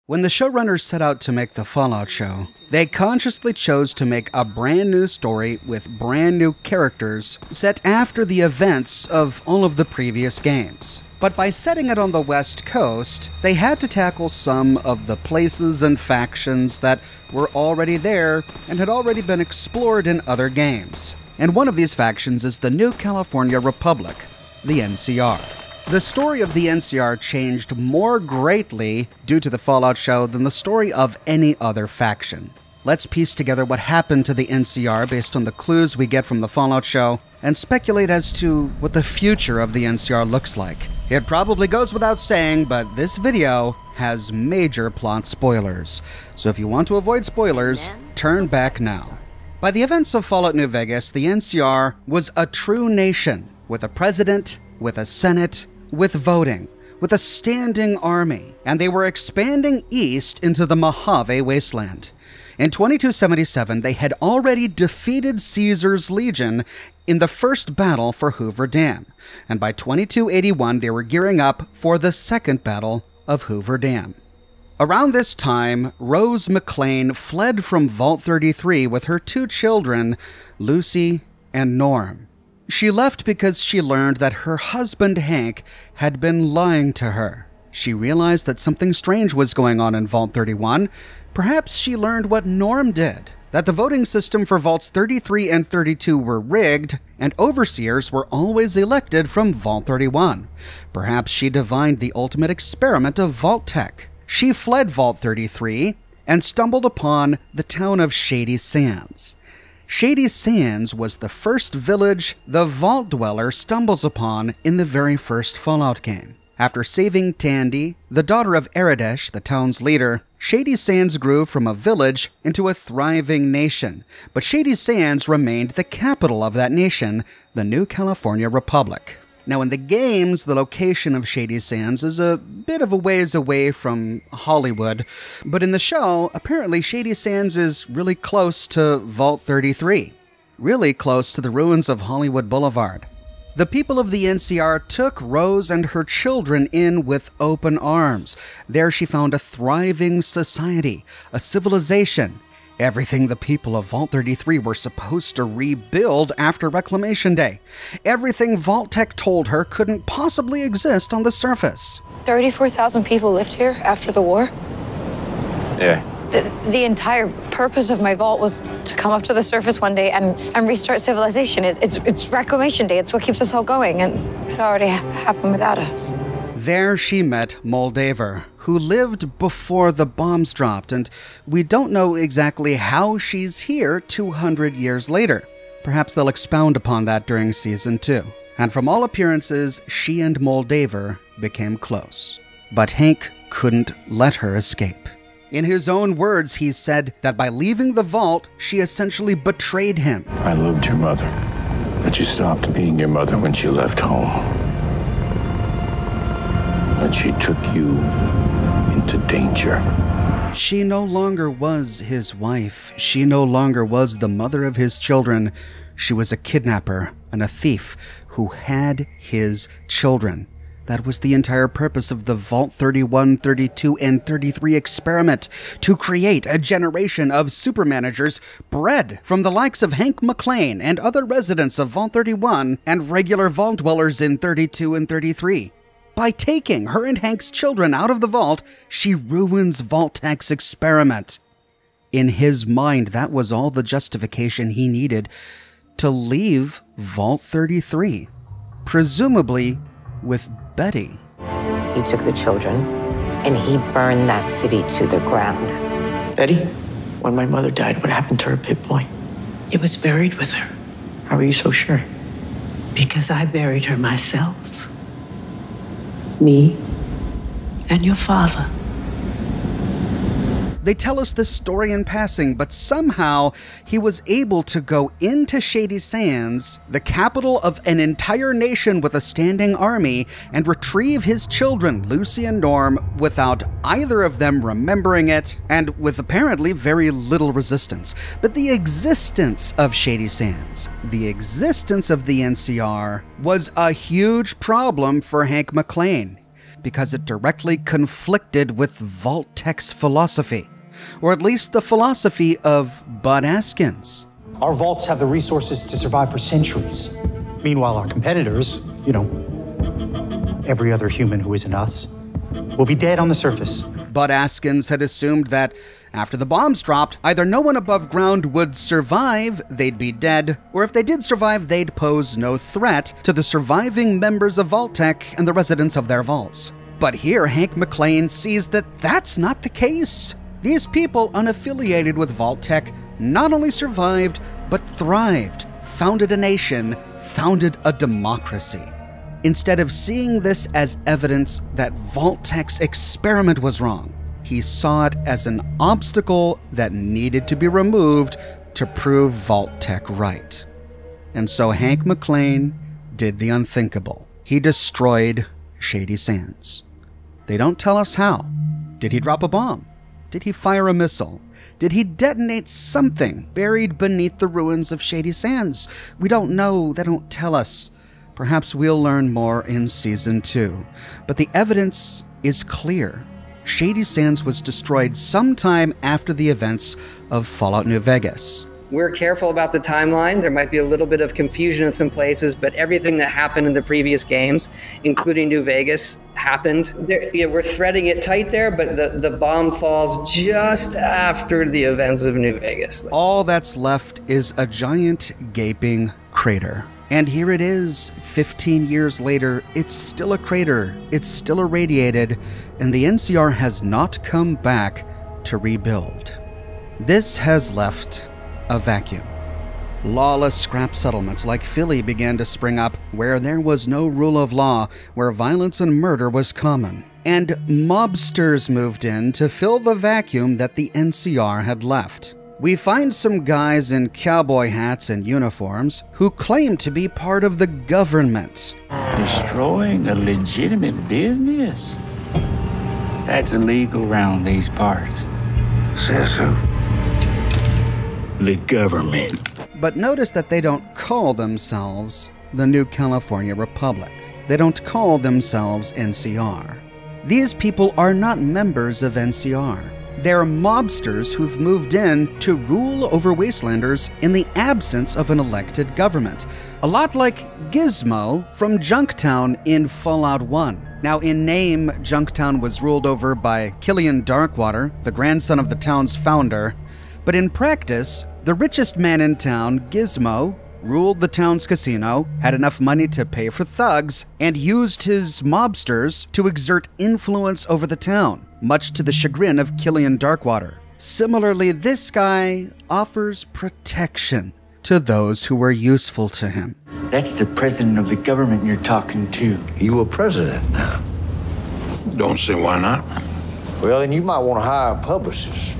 When the showrunners set out to make the Fallout show, they consciously chose to make a brand new story with brand new characters set after the events of all of the previous games. But by setting it on the West Coast, they had to tackle some of the places and factions that were already there and had already been explored in other games. And one of these factions is the New California Republic, the NCR. The story of the NCR changed more greatly due to the Fallout show than the story of any other faction. Let's piece together what happened to the NCR based on the clues we get from the Fallout show and speculate as to what the future of the NCR looks like. It probably goes without saying, but this video has major plot spoilers. So if you want to avoid spoilers, turn back now. By the events of Fallout New Vegas, the NCR was a true nation with a president, with a senate, with voting, with a standing army, and they were expanding east into the Mojave Wasteland. In 2277, they had already defeated Caesar's legion in the first battle for Hoover Dam, and by 2281, they were gearing up for the second battle of Hoover Dam. Around this time, Rose McLean fled from Vault 33 with her two children, Lucy and Norm. She left because she learned that her husband, Hank, had been lying to her. She realized that something strange was going on in Vault 31. Perhaps she learned what Norm did, that the voting system for Vaults 33 and 32 were rigged, and overseers were always elected from Vault 31. Perhaps she divined the ultimate experiment of Vault Tech. She fled Vault 33 and stumbled upon the town of Shady Sands. Shady Sands was the first village the Vault Dweller stumbles upon in the very first Fallout game. After saving Tandy, the daughter of Aradesh, the town's leader, Shady Sands grew from a village into a thriving nation, but Shady Sands remained the capital of that nation, the New California Republic. Now in the games, the location of Shady Sands is a bit of a ways away from Hollywood, but in the show, apparently Shady Sands is really close to Vault 33, really close to the ruins of Hollywood Boulevard. The people of the NCR took Rose and her children in with open arms. There she found a thriving society, a civilization, everything the people of Vault 33 were supposed to rebuild after Reclamation Day. Everything Vault Tech told her couldn't possibly exist on the surface. 34,000 people lived here after the war? Yeah. The entire purpose of my vault was to come up to the surface one day and restart civilization. It's Reclamation Day. It's what keeps us all going, and it already happened without us. There she met Moldaver, who lived before the bombs dropped, and we don't know exactly how she's here 200 years later. Perhaps they'll expound upon that during Season 2. And from all appearances, she and Moldaver became close. But Hank couldn't let her escape. In his own words, he said that by leaving the vault, she essentially betrayed him. I loved your mother, but she stopped being your mother when she left home. And she took you into danger. She no longer was his wife. She no longer was the mother of his children. She was a kidnapper and a thief who had his children. That was the entire purpose of the Vault 31, 32, and 33 experiment, to create a generation of supermanagers bred from the likes of Hank McLean and other residents of Vault 31 and regular vault dwellers in 32 and 33. By taking her and Hank's children out of the vault, she ruins Vault Tech's experiment. In his mind, that was all the justification he needed to leave Vault 33, presumably with Betty. He took the children, and he burned that city to the ground. Betty, when my mother died, what happened to her Pip-Boy? It was buried with her. How are you so sure? Because I buried her myself. Me? And your father. They tell us this story in passing, but somehow he was able to go into Shady Sands, the capital of an entire nation with a standing army, and retrieve his children, Lucy and Norm, without either of them remembering it, and with apparently very little resistance. But the existence of Shady Sands, the existence of the NCR, was a huge problem for Hank McLean. because it directly conflicted with Vault-Tec's philosophy, or at least the philosophy of Bud Askins. Our vaults have the resources to survive for centuries. Meanwhile, our competitors, every other human who isn't us, will be dead on the surface. Bud Askins had assumed that after the bombs dropped, either no one above ground would survive, they'd be dead, or if they did survive, they'd pose no threat to the surviving members of Vault-Tec and the residents of their vaults. But here, Hank McClane sees that that's not the case. These people unaffiliated with Vault-Tec not only survived, but thrived, founded a nation, founded a democracy. Instead of seeing this as evidence that Vault-Tec's experiment was wrong, he saw it as an obstacle that needed to be removed to prove Vault-Tec right. And so Hank McClane did the unthinkable. He destroyed Shady Sands. They don't tell us how. Did he drop a bomb? Did he fire a missile? Did he detonate something buried beneath the ruins of Shady Sands? We don't know. They don't tell us. Perhaps we'll learn more in Season 2. But the evidence is clear. Shady Sands was destroyed sometime after the events of Fallout New Vegas. We're careful about the timeline. There might be a little bit of confusion in some places, but everything that happened in the previous games, including New Vegas, happened. We're threading it tight there, but the bomb falls just after the events of New Vegas. All that's left is a giant gaping crater. And here it is, 15 years later, it's still a crater, it's still irradiated, and the NCR has not come back to rebuild. This has left a vacuum. Lawless scrap settlements like Philly began to spring up where there was no rule of law, where violence and murder was common. And mobsters moved in to fill the vacuum that the NCR had left. We find some guys in cowboy hats and uniforms who claim to be part of the government. Destroying a legitimate business? That's illegal around these parts. Says who? The government. But notice that they don't call themselves the New California Republic. They don't call themselves NCR. These people are not members of NCR. They're mobsters who've moved in to rule over Wastelanders in the absence of an elected government. A lot like Gizmo from Junktown in Fallout 1. Now, in name, Junktown was ruled over by Killian Darkwater, the grandson of the town's founder. But in practice, the richest man in town, Gizmo, ruled the town's casino, had enough money to pay for thugs, and used his mobsters to exert influence over the town, much to the chagrin of Killian Darkwater. Similarly, this guy offers protection to those who were useful to him. That's the president of the government you're talking to. You a president now? Don't see why not. Well, then you might want to hire a publicist.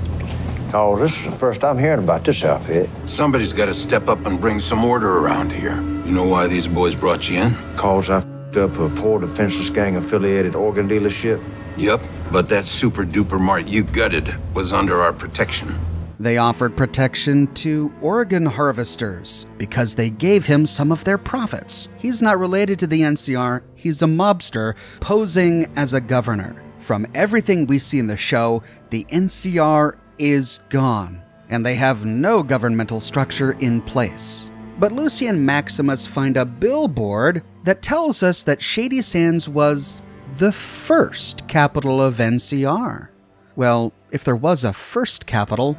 Cause this is the first I'm hearing about this outfit. Somebody's got to step up and bring some order around here. You know why these boys brought you in? Cause I f***ed up a poor defenseless gang-affiliated organ dealership. Yep, but that super-duper mart you gutted was under our protection. They offered protection to organ harvesters because they gave him some of their profits. He's not related to the NCR, he's a mobster posing as a governor. From everything we see in the show, the NCR is gone, and they have no governmental structure in place. But Lucy and Maximus find a billboard that tells us that Shady Sands was the first capital of NCR. Well, if there was a first capital,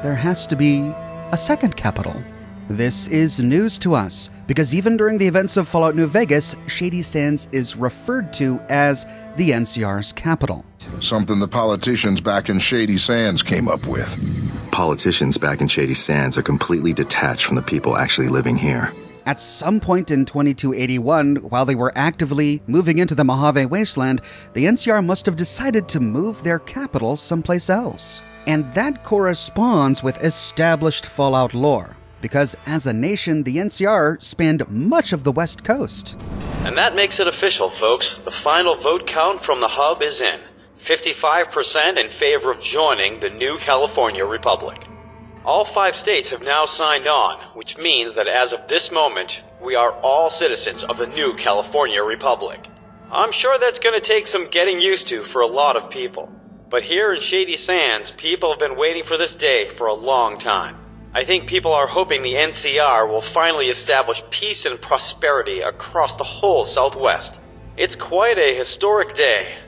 there has to be a second capital. This is news to us, because even during the events of Fallout New Vegas, Shady Sands is referred to as the NCR's capital. Something the politicians back in Shady Sands came up with. Politicians back in Shady Sands are completely detached from the people actually living here. At some point in 2281, while they were actively moving into the Mojave Wasteland, the NCR must have decided to move their capital someplace else. And that corresponds with established Fallout lore, because as a nation, the NCR spanned much of the West Coast. And that makes it official, folks. The final vote count from the hub is in. 55% in favor of joining the new California Republic. All 5 states have now signed on, which means that as of this moment, we are all citizens of the new California Republic. I'm sure that's going to take some getting used to for a lot of people. But here in Shady Sands, people have been waiting for this day for a long time. I think people are hoping the NCR will finally establish peace and prosperity across the whole Southwest. It's quite a historic day.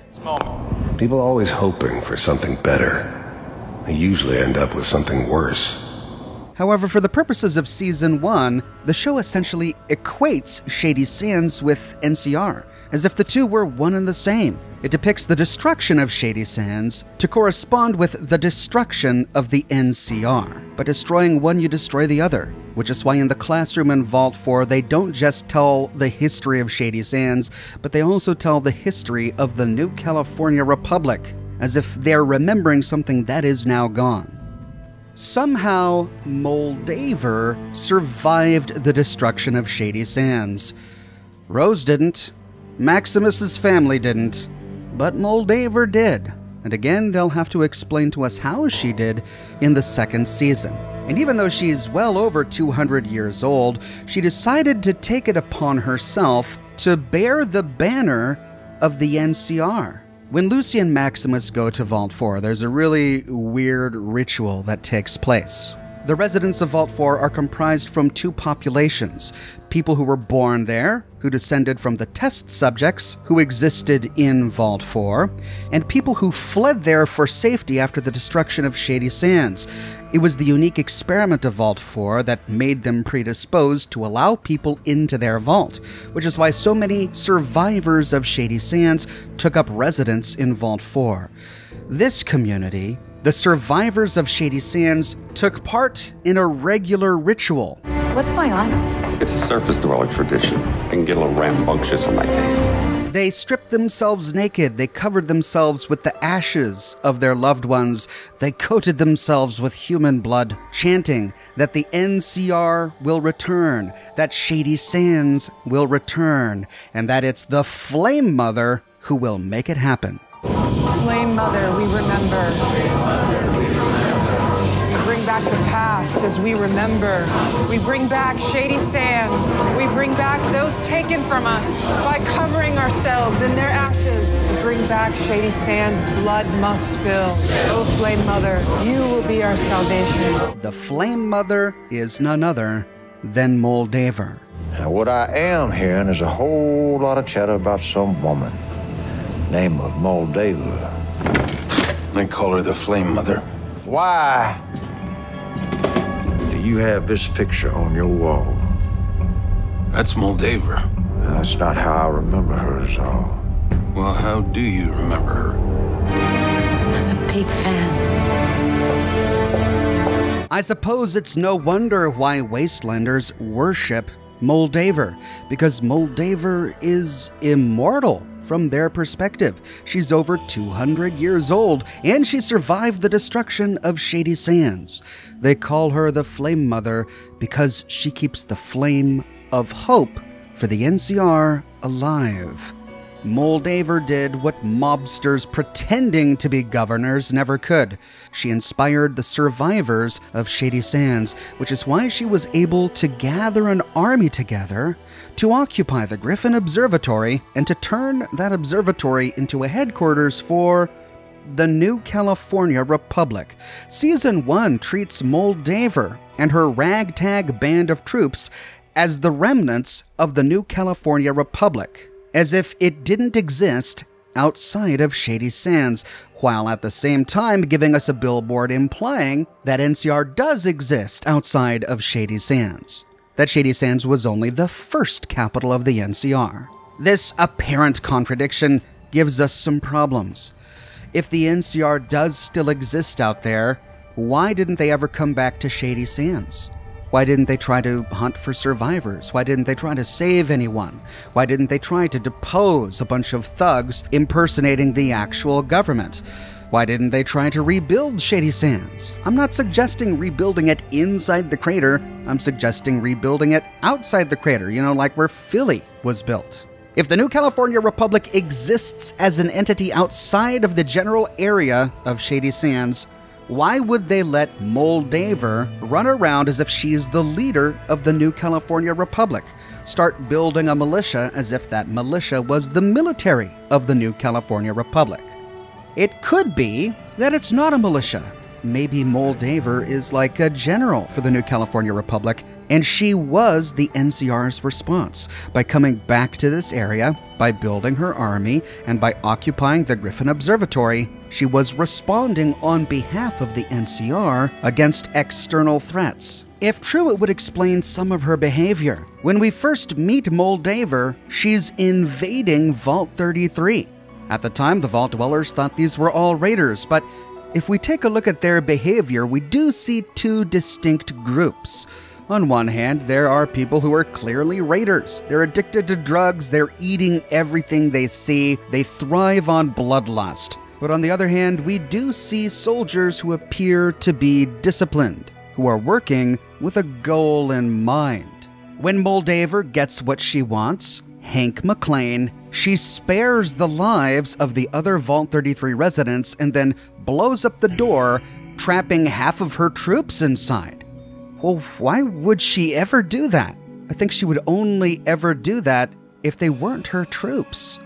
People are always hoping for something better. They usually end up with something worse. However, for the purposes of Season 1, the show essentially equates Shady Sands with NCR, as if the two were one and the same. It depicts the destruction of Shady Sands to correspond with the destruction of the NCR. By destroying one, you destroy the other, which is why in the classroom in Vault 4, they don't just tell the history of Shady Sands, but they also tell the history of the New California Republic, as if they're remembering something that is now gone. Somehow, Moldaver survived the destruction of Shady Sands. Rose didn't. Maximus's family didn't. But Moldaver did. And again, they'll have to explain to us how she did in the second season. And even though she's well over 200 years old, she decided to take it upon herself to bear the banner of the NCR. When Lucy and Maximus go to Vault 4, there's a really weird ritual that takes place. The residents of Vault 4 are comprised from two populations: people who were born there, who descended from the test subjects who existed in Vault 4, and people who fled there for safety after the destruction of Shady Sands. It was the unique experiment of Vault 4 that made them predisposed to allow people into their vault, which is why so many survivors of Shady Sands took up residence in Vault 4. This community, the survivors of Shady Sands, took part in a regular ritual. What's going on? It's a surface dweller tradition. It can get a little rambunctious for my taste. They stripped themselves naked. They covered themselves with the ashes of their loved ones. They coated themselves with human blood, chanting that the NCR will return, that Shady Sands will return, and that it's the Flame Mother who will make it happen. Flame Mother, we remember. We bring back the past as we remember. We bring back Shady Sands. We bring back those taken from us by covering ourselves in their ashes. To bring back Shady Sands, blood must spill. Oh, Flame Mother, you will be our salvation. The Flame Mother is none other than Moldaver. Now, what I am hearing is a whole lot of chatter about some woman. Name of Moldaver. They call her the Flame Mother. Why do you have this picture on your wall? That's Moldaver. That's not how I remember her at all. Well, how do you remember her? I'm a big fan. I suppose it's no wonder why Wastelanders worship Moldaver, because Moldaver is immortal. From their perspective, she's over 200 years old, and she survived the destruction of Shady Sands. They call her the Flame Mother because she keeps the flame of hope for the NCR alive. Moldaver did what mobsters pretending to be governors never could. She inspired the survivors of Shady Sands, which is why she was able to gather an army together to occupy the Griffin Observatory and to turn that observatory into a headquarters for the New California Republic. Season 1 treats Moldaver and her ragtag band of troops as the remnants of the New California Republic, as if it didn't exist outside of Shady Sands, while at the same time giving us a billboard implying that NCR does exist outside of Shady Sands. That Shady Sands was only the first capital of the NCR. This apparent contradiction gives us some problems. If the NCR does still exist out there, why didn't they ever come back to Shady Sands? Why didn't they try to hunt for survivors? Why didn't they try to save anyone? Why didn't they try to depose a bunch of thugs impersonating the actual government? Why didn't they try to rebuild Shady Sands? I'm not suggesting rebuilding it inside the crater. I'm suggesting rebuilding it outside the crater, like where Philly was built. If the New California Republic exists as an entity outside of the general area of Shady Sands, why would they let Moldaver run around as if she's the leader of the New California Republic? start building a militia as if that militia was the military of the new California Republic. It could be that it's not a militia. Maybe Moldaver is like a general for the new California Republic, and she was the NCR's response by coming back to this area, by building her army, and by occupying the Griffin Observatory. She was responding on behalf of the NCR against external threats. If true, it would explain some of her behavior. When we first meet Moldaver, she's invading Vault 33. At the time, the Vault Dwellers thought these were all raiders, but if we take a look at their behavior, we do see two distinct groups. On one hand, there are people who are clearly raiders. They're addicted to drugs, they're eating everything they see, they thrive on bloodlust. But on the other hand, we do see soldiers who appear to be disciplined, who are working with a goal in mind. When Moldaver gets what she wants, Hank McClane, she spares the lives of the other Vault 33 residents and then blows up the door, trapping half of her troops inside. Well, why would she ever do that? I think she would only ever do that if they weren't her troops.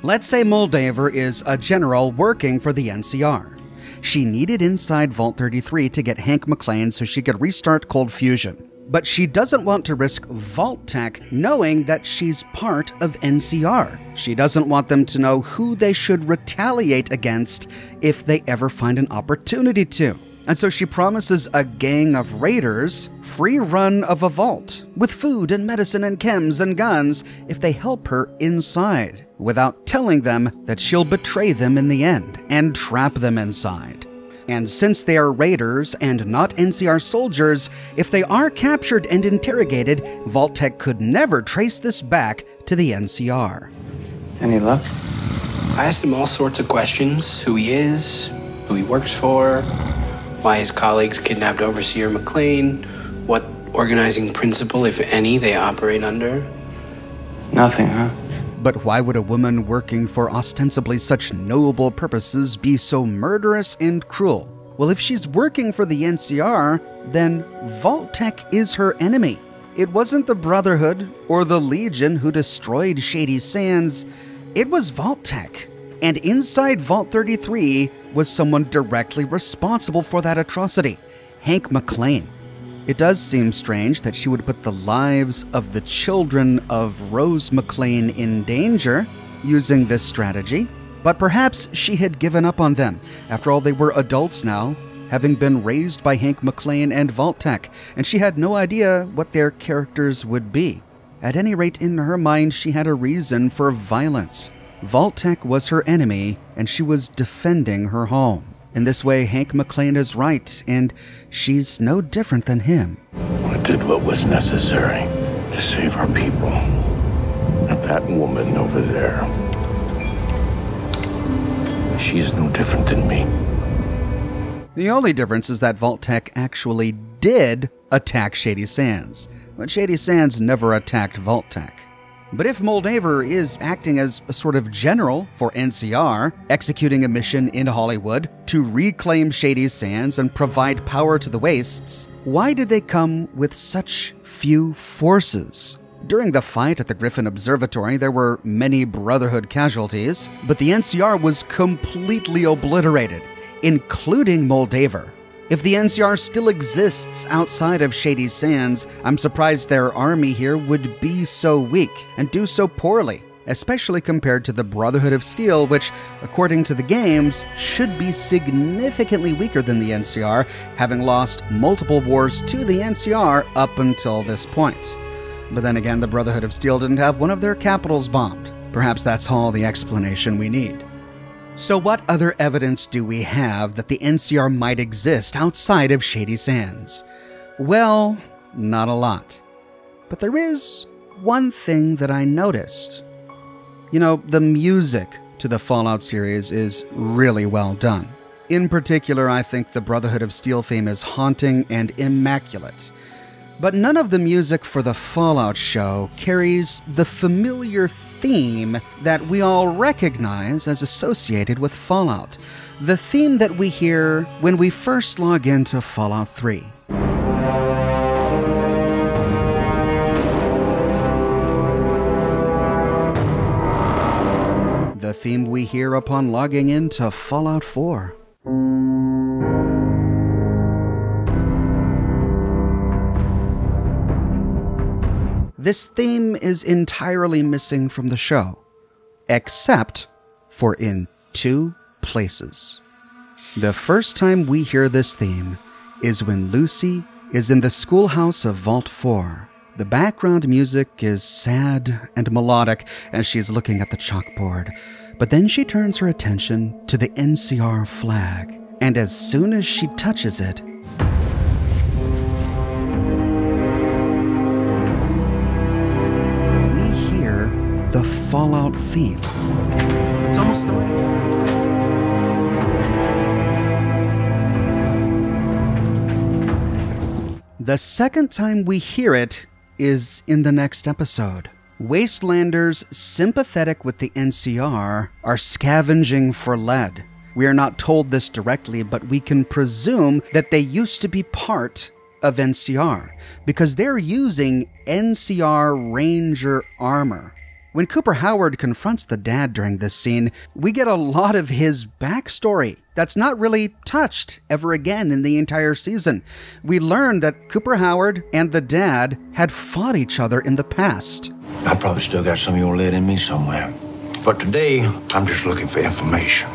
Let's say Moldaver is a general working for the NCR. She needed inside Vault 33 to get Hank McClane so she could restart Cold Fusion. But she doesn't want to risk Vault Tech knowing that she's part of NCR. She doesn't want them to know who they should retaliate against if they ever find an opportunity to. And so she promises a gang of raiders free run of a vault, with food and medicine and chems and guns if they help her inside, without telling them that she'll betray them in the end and trap them inside. And since they are raiders and not NCR soldiers, if they are captured and interrogated, Vault Tech could never trace this back to the NCR. Any luck? I asked him all sorts of questions. Who he is, who he works for, why his colleagues kidnapped Overseer McClane, what organizing principle, if any, they operate under. Nothing, huh? But why would a woman working for ostensibly such noble purposes be so murderous and cruel? Well, if she's working for the NCR, then Vault Tech is her enemy. It wasn't the Brotherhood or the Legion who destroyed Shady Sands. It was Vault Tech. And inside Vault 33 was someone directly responsible for that atrocity, Hank McClane. It does seem strange that she would put the lives of the children of Rose McClane in danger using this strategy, but perhaps she had given up on them. After all, they were adults now, having been raised by Hank McClane and Vault Tech, and she had no idea what their characters would be. At any rate, in her mind, she had a reason for violence. Vault Tech was her enemy, and she was defending her home. In this way, Hank McClane is right, and she's no different than him. I did what was necessary to save our people. And that woman over there, she's no different than me. The only difference is that Vault Tech actually did attack Shady Sands, but Shady Sands never attacked Vault Tech. But if Moldaver is acting as a sort of general for NCR, executing a mission in Hollywood to reclaim Shady Sands and provide power to the Wastes, why did they come with such few forces? During the fight at the Griffin Observatory, there were many Brotherhood casualties, but the NCR was completely obliterated, including Moldaver. If the NCR still exists outside of Shady Sands, I'm surprised their army here would be so weak and do so poorly, especially compared to the Brotherhood of Steel, which, according to the games, should be significantly weaker than the NCR, having lost multiple wars to the NCR up until this point. But then again, the Brotherhood of Steel didn't have one of their capitals bombed. Perhaps that's all the explanation we need. So what other evidence do we have that the NCR might exist outside of Shady Sands? Well, not a lot. But there is one thing that I noticed. You know, the music to the Fallout series is really well done. In particular, I think the Brotherhood of Steel theme is haunting and immaculate. But none of the music for the Fallout show carries the familiar theme that we all recognize as associated with Fallout. The theme that we hear when we first log into Fallout 3. theme we hear upon logging into Fallout 4. This theme is entirely missing from the show, except for in two places. The first time we hear this theme is when Lucy is in the schoolhouse of Vault 4. The background music is sad and melodic as she's looking at the chalkboard, but then she turns her attention to the NCR flag, and as soon as she touches it, the Fallout theme. It's almost started. The second time we hear it is in the next episode. Wastelanders sympathetic with the NCR are scavenging for lead. We are not told this directly, but we can presume that they used to be part of NCR because they're using NCR Ranger armor. When Cooper Howard confronts the dad during this scene, we get a lot of his backstory that's not really touched ever again in the entire season. We learn that Cooper Howard and the dad had fought each other in the past. I probably still got some of your lead in me somewhere. But today, I'm just looking for information.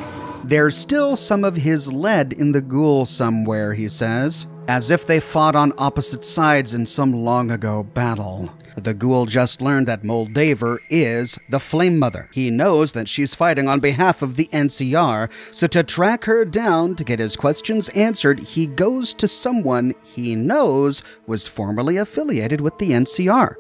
There's still some of his lead in the ghoul somewhere, he says, as if they fought on opposite sides in some long ago battle. The ghoul just learned that Moldaver is the Flame Mother. He knows that she's fighting on behalf of the NCR, so to track her down to get his questions answered, he goes to someone he knows was formerly affiliated with the NCR,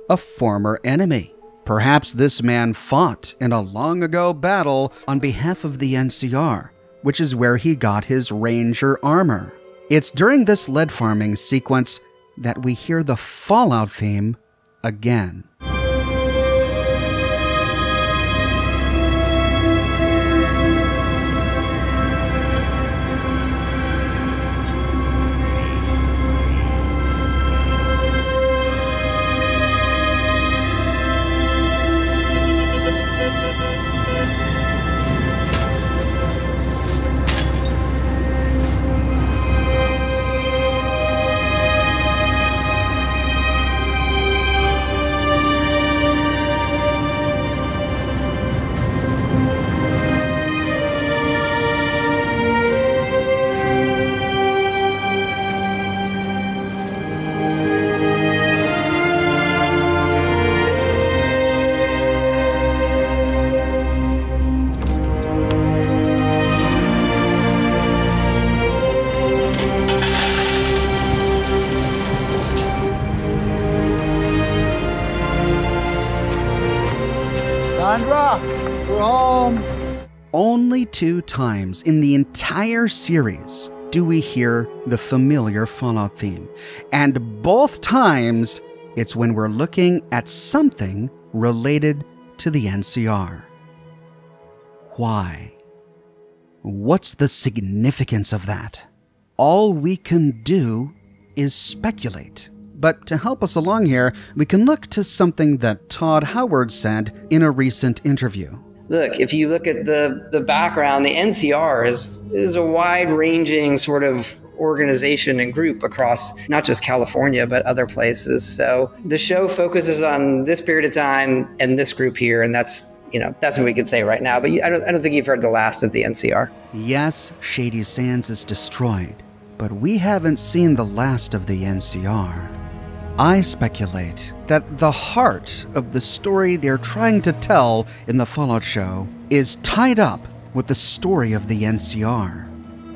a former enemy. Perhaps this man fought in a long ago battle on behalf of the NCR, which is where he got his Ranger armor. It's during this lead farming sequence that we hear the Fallout theme again. We're home. Only 2 times in the entire series do we hear the familiar Fallout theme. And both times, it's when we're looking at something related to the NCR. Why? What's the significance of that? All we can do is speculate. But to help us along here, we can look to something that Todd Howard said in a recent interview. Look, if you look at the background, the NCR is a wide-ranging sort of organization and group across not just California, but other places. So the show focuses on this period of time and this group here, and that's what we can say right now. But I don't think you've heard the last of the NCR. Yes, Shady Sands is destroyed, but we haven't seen the last of the NCR. I speculate that the heart of the story they're trying to tell in the Fallout show is tied up with the story of the NCR.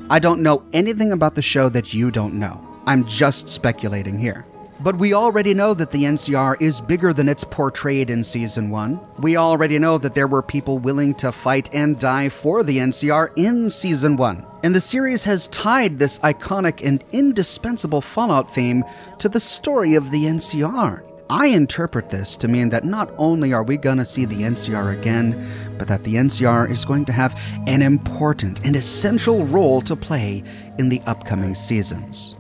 I don't know anything about the show that you don't know. I'm just speculating here. But we already know that the NCR is bigger than it's portrayed in Season 1. We already know that there were people willing to fight and die for the NCR in Season 1. And the series has tied this iconic and indispensable Fallout theme to the story of the NCR. I interpret this to mean that not only are we going to see the NCR again, but that the NCR is going to have an important and essential role to play in the upcoming seasons.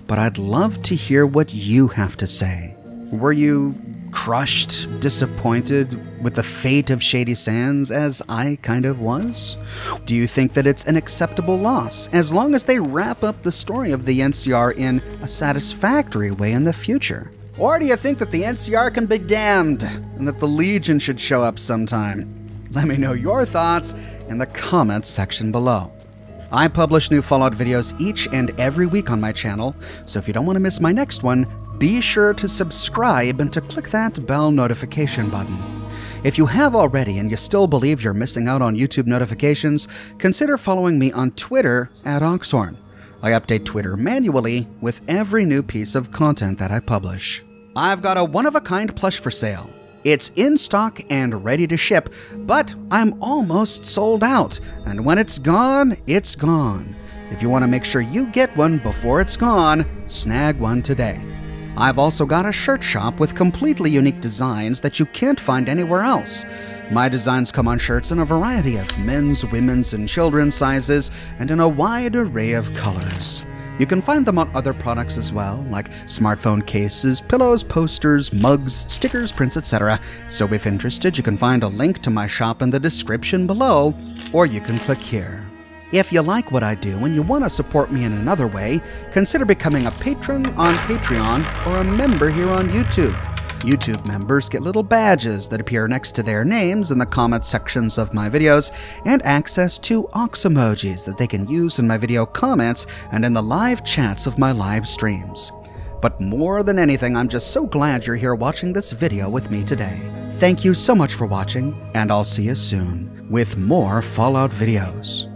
But I'd love to hear what you have to say. Were you crushed, disappointed with the fate of Shady Sands as I kind of was? Do you think that it's an acceptable loss, as long as they wrap up the story of the NCR in a satisfactory way in the future? Or do you think that the NCR can be damned, and that the Legion should show up sometime? Let me know your thoughts in the comments section below. I publish new Fallout videos each and every week on my channel, so if you don't want to miss my next one, be sure to subscribe and to click that bell notification button. If you have already and you still believe you're missing out on YouTube notifications, consider following me on Twitter at Oxhorn. I update Twitter manually with every new piece of content that I publish. I've got a one-of-a-kind plush for sale. It's in stock and ready to ship, but I'm almost sold out, and when it's gone, it's gone. If you want to make sure you get one before it's gone, snag one today. I've also got a shirt shop with completely unique designs that you can't find anywhere else. My designs come on shirts in a variety of men's, women's, and children's sizes, and in a wide array of colors. You can find them on other products as well, like smartphone cases, pillows, posters, mugs, stickers, prints, etc. So if interested, you can find a link to my shop in the description below, or you can click here. If you like what I do and you want to support me in another way, consider becoming a patron on Patreon or a member here on YouTube. YouTube members get little badges that appear next to their names in the comment sections of my videos, and access to ox emojis that they can use in my video comments and in the live chats of my live streams. But more than anything, I'm just so glad you're here watching this video with me today. Thank you so much for watching, and I'll see you soon with more Fallout videos.